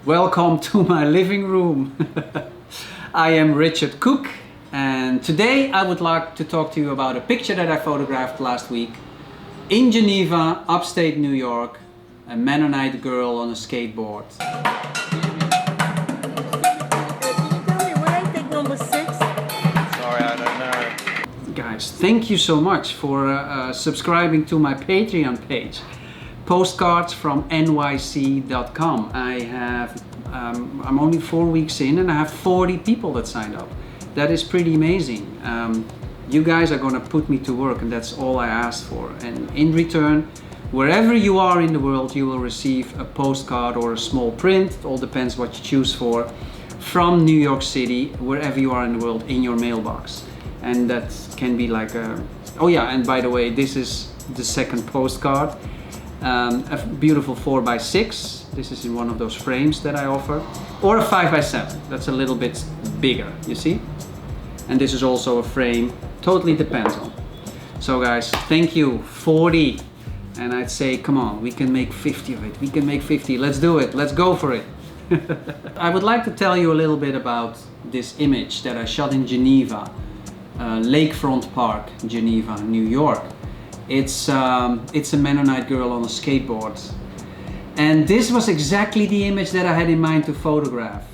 Welcome to my living room. I am Richard Cook, and today I would like to talk to you about a picture that I photographed last week in Geneva, upstate New York, a Mennonite girl on a skateboard. Can you tell me why I take number 6? Sorry, I don't know. Guys, thank you so much for subscribing to my Patreon page. Postcards from nyc.com. I'm only 4 weeks in and I have 40 people that signed up. That is pretty amazing. You guys are gonna put me to work, and that's all I asked for. And in return, wherever you are in the world, you will receive a postcard or a small print. It all depends what you choose for, from New York City, wherever you are in the world, in your mailbox. And that can be like a... Oh yeah, and by the way, this is the second postcard. A beautiful 4x6. This is in one of those frames that I offer, or a 5x7. That's a little bit bigger, you see. And this is also a frame. Totally depends on. So guys, thank you. 40, and I'd say, come on, we can make 50 of it. We can make 50. Let's do it. Let's go for it. I would like to tell you a little bit about this image that I shot in Geneva, Lakefront Park, Geneva, New York. It's a Mennonite girl on a skateboard. And this was exactly the image that I had in mind to photograph.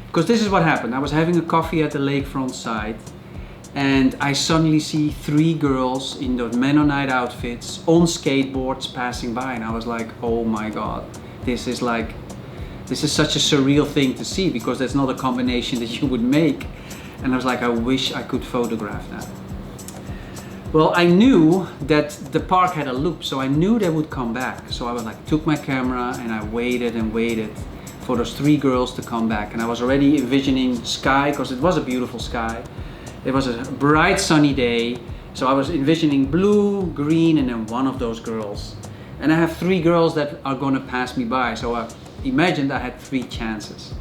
Because this is what happened. I was having a coffee at the lakefront side, and I suddenly see 3 girls in those Mennonite outfits on skateboards passing by, and I was like, oh my God, this is such a surreal thing to see, because that's not a combination that you would make. And I was like, I wish I could photograph that. Well, I knew that the park had a loop, so I knew they would come back. So I was like, took my camera and I waited and waited for those 3 girls to come back. And I was already envisioning sky, because it was a beautiful sky. It was a bright sunny day. So I was envisioning blue, green, and then one of those girls. And I have 3 girls that are gonna pass me by. So I imagined I had 3 chances.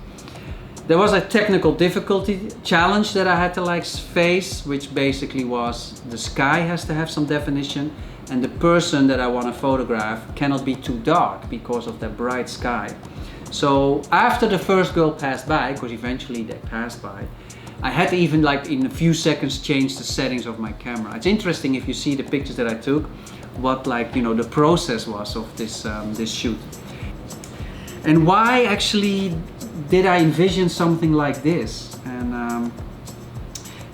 There was a technical difficulty challenge that I had to face, which basically was the sky has to have some definition, and the person that I want to photograph cannot be too dark because of that bright sky. So after the first girl passed by, because eventually they passed by, I had to even in a few seconds change the settings of my camera. It's interesting if you see the pictures that I took, what the process was of this shoot. And why actually did I envision something like this? And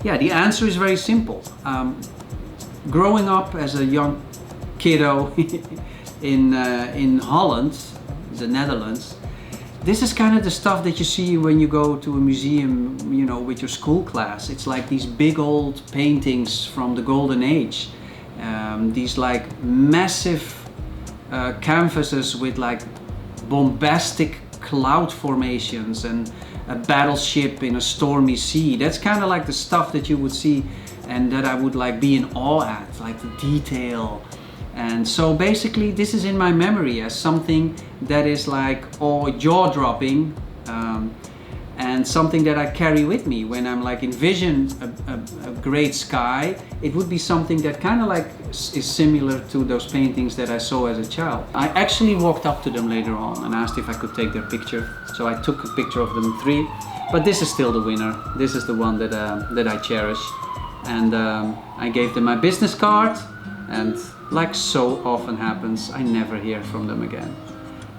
yeah, the answer is very simple. Growing up as a young kiddo in Holland, the Netherlands, this is kind of the stuff that you see when you go to a museum, with your school class. It's like these big old paintings from the Golden Age. These massive canvases with bombastic cloud formations and a battleship in a stormy sea. That's kind of the stuff that you would see and that I would be in awe at, the detail. And so basically this is in my memory as something that is jaw-dropping, and something that I carry with me when I'm envision a great sky. It would be something that kind of is similar to those paintings that I saw as a child. I actually walked up to them later on and asked if I could take their picture. So I took a picture of them 3, but this is still the winner. This is the one that I cherish. And I gave them my business card, and like so often happens, I never hear from them again.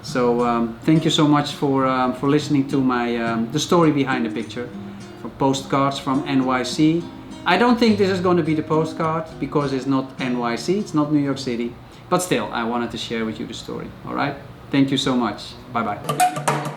So thank you so much for listening to the story behind the picture, for Postcards from NYC. I don't think this is going to be the postcard because it's not NYC, it's not New York City, but still I wanted to share with you the story. All right, thank you so much. Bye bye.